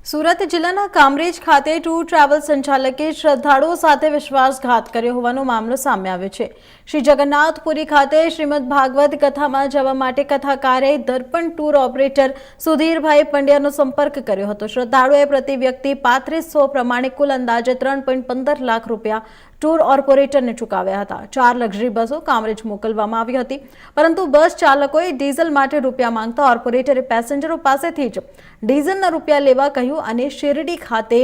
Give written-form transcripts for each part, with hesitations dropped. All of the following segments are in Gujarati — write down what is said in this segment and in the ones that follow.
સુરત જિલ્લાના કામરેજ ખાતે ટૂર ટ્રાવેલ સંચાલકે શ્રદ્ધાળુઓ સાથે વિશ્વાસઘાત કર્યો હોવાનો મામલો સામે આવ્યો છે। શ્રી જગન્નાથપુરી ખાતે શ્રીમદ ભાગવત કથામાં જવા માટે કથાકારે દર્પણ ટૂર ઓપરેટર સુધીરભાઈ પંડ્યાનો સંપર્ક કર્યો હતો। શ્રદ્ધાળુઓએ પ્રતિ વ્યક્તિ 3500 પ્રમાણે કુલ અંદાજે 3.15 લાખ રૂપિયા ટૂર ઓપરેટરને ચૂકવ્યા હતા। 4 લક્ઝરી બસો કામરેજ મોકલવામાં આવી હતી, પરંતુ બસ ચાલકોએ ડીઝલ માટે રૂપિયા માંગતા ઓપરેટરે પેસેન્જરો પાસેથી જ ડીઝલના રૂપિયા લેવા કહ્યું અને શેરડી ખાતે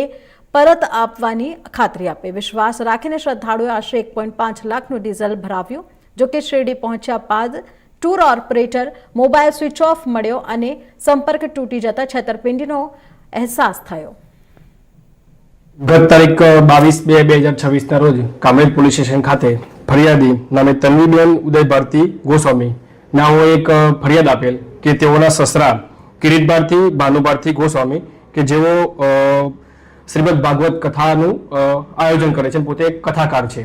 પરત આપવાની ખાતરી આપી। વિશ્વાસ રાખીને શ્રદ્ધાળુઓએ આશરે 1.5 લાખનું ડીઝલ ભરાવ્યું। જો કે શેરડી પહોંચ્યા બાદ tour operator mobile switch off મળ્યો અને સંપર્ક તૂટી જતા છેતરપિંડીનો અહેસાસ થયો। ગત તારીખ 22/2/2026 રોજ કામરેજ પોલીસ સ્ટેશન ખાતે ફરિયાદી નામે તન્વીબેન ઉદય ભારતી ગોસ્વામી નામનો એક ફરિયાદ આપેલ કે તેઓના સસરા કિરીટ ભારતી ભાનુ ભારતી ગોસ્વામી કે જેઓ શ્રીમદ ભાગવત કથાનું આયોજન કરે છે, પોતે એક કથાકાર છે।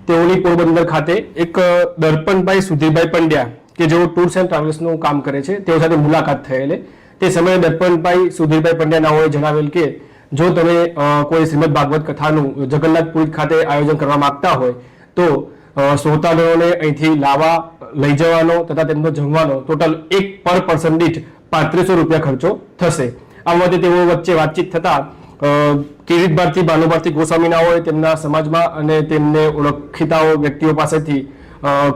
તેઓની પોરબંદર ખાતે એક દર્પણભાઈ સુધીરભાઈ પંડ્યા કે જેઓ ટૂર્સ એન્ડ ટ્રાવેલ્સનું કામ કરે છે તેઓ સાથે મુલાકાત થયેલી। તે સમયે દર્પણભાઈ સુધીરભાઈ પંડ્યા નાઓએ જણાવેલ કે જો તમે કોઈ શ્રીમદ ભાગવત કથાનું જગન્નાથપુરી ખાતે આયોજન કરવા માંગતા હોય તો શ્રોતાગણોને અહીંથી લાવવા લઈ જવાનો તથા તેમનો જમવાનો ટોટલ એક પર પર્સન દીઠ 3500 રૂપિયા ખર્ચો થશે। આ બાબતે તેઓ વચ્ચે વાતચીત થતા કિરીટ ભારતી ભાનુ ભારતી ગોસ્વામીના હોય તેમના સમાજમાં અને તેમને ઓળખીતાઓ વ્યક્તિઓ પાસેથી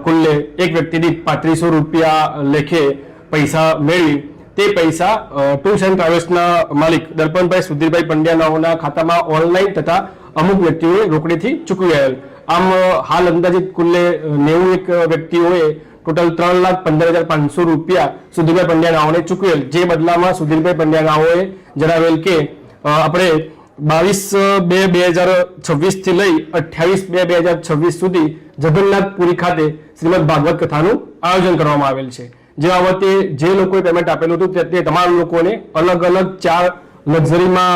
કુલ્લે એક વ્યક્તિ દીઠ 3500 રૂપિયા લેખે પૈસા મેળવી તે પૈસા ટૂર્સ એન્ડ ટ્રાવેલ્સના માલિક દર્પણભાઈ સુધીરભાઈ પંડ્યાનાઓના ખાતામાં ઓનલાઈન તથા અમુક વ્યક્તિઓએ રોકડીથી ચૂકવી આવેલ। આમ હાલ અંદાજિત કુલ્લે 91 વ્યક્તિઓએ ટોટલ 3,15,500 રૂપિયા સુધીરભાઈ પંડ્યાનાઓને ચૂકવેલ। જે બદલામાં સુધીરભાઈ પંડ્યાનાઓએ જણાવેલ કે આપણે 22/2/2026 થી લઈ 28/2/2026 સુધી જગન્નાથપુરી ખાતે શ્રીમદ ભાગવત કથાનું આયોજન કરવામાં આવેલ છે। જે બાબતે જે લોકોએ પેમેન્ટ આપેલું હતું તે તમામ લોકોને અલગ અલગ 4 લક્ઝરીમાં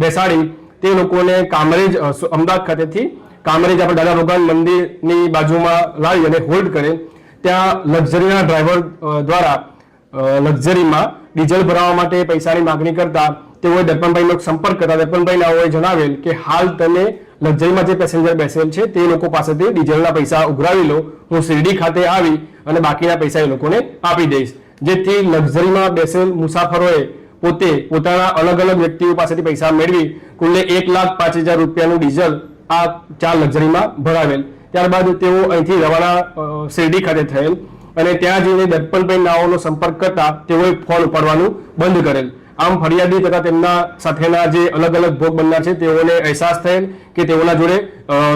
બેસાડી તે લોકોને કામરેજ અમદાવાદ ખાતેથી કામરેજ આપણે દાદા ભગવાન મંદિરની બાજુમાં લાવી અને હોલ્ડ કરે। ત્યાં લક્ઝરીના ડ્રાઈવર દ્વારા લક્ઝરીમાં ડીઝલ ભરાવવા માટે પૈસાની માગણી કરતા તેઓએ દર્પણભાઈનો સંપર્ક કરતા દર્પણભાઈ નાઓએ જણાવેલ કે હાલ તમે લક્ઝરીમાં જે પેસેન્જર બેસેલ છે તે લોકો પાસેથી ડીઝલના પૈસા ઉઘરાવી લો, હું શિરડી ખાતે આવી અને બાકીના પૈસા એ લોકોને આપી દઈશ। જેથી લક્ઝરીમાં બેસેલ મુસાફરોએ પોતે પોતાના અલગ અલગ વ્યક્તિઓ પાસેથી પૈસા મેળવી કુલ્લે 1,05,000 રૂપિયાનું ડીઝલ આ 4 લક્ઝરીમાં ભરાવેલ। ત્યારબાદ તેઓ અહીંથી રવાના શિરડી ખાતે થયેલ અને ત્યાં જઈને દર્પણભાઈ નાઓનો સંપર્ક કરતા તેઓએ ફોન ઉપાડવાનું બંધ કરેલ। આમ ફરિયાદી તથા તેમના સાથેના જે અલગ અલગ ભોગ બનનાર છે તેઓને અહેસાસ થયેલ કે તેઓના જોડે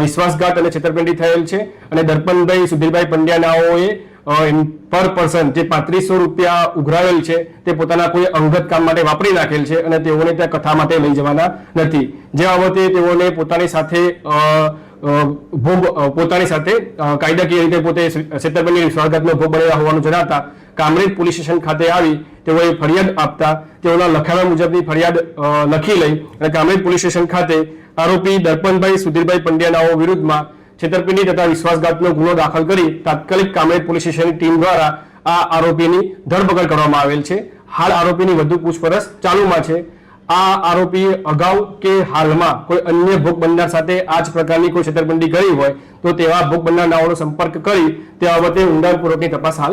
વિશ્વાસઘાત અને છેતરપિંડી થયેલ છે અને દર્પણભાઈ સુધીરભાઈ પંડ્યા નાઓએ પર પર્સન જે 3500 રૂપિયા ઉઘરાવેલ છે તે પોતાના કોઈ અંગત કામ માટે વાપરી નાખેલ છે અને તેઓને ત્યાં કથા માટે લઈ જવાના નથી। જે બાબતે તેઓને પોતાની સાથે કાયદાકીય રીતે પોતે છેતરપિંડી વિશ્વાસઘાતનો ભોગ બનેલા હોવાનું જણાવતા કામરેજ પોલીસ સ્ટેશન ખાતે આવી તેઓએ ફરિયાદ આપતા તેઓના લખાણા મુજબની ફરિયાદ લખી લઈ અને કામરેજ પોલીસ સ્ટેશન ખાતે આરોપી દર્પણભાઈ સુધીરભાઈ પંડ્યાનાઓ વિરુદ્ધમાં છેતરપિંડી તથા વિશ્વાસઘાતનો ગુનો દાખલ કરી તાત્કાલિક કામરેજ પોલીસ સ્ટેશનની ટીમ દ્વારા આ આરોપીની ધરપકડ કરવામાં આવેલ છે। હાલ આરોપીની વધુ પૂછપરછ ચાલુમાં છે। આ આરોપી અગાઉ કે હાલમાં કોઈ અન્ય ભોગ બનનાર સાથે આ જ પ્રકારની કોઈ છેતરપિંડી કરી હોય તો તેવા ભોગ બનનાર નાઓનો સંપર્ક કરી તે બાબતે ઊંડાણપૂર્વકની તપાસ હાલ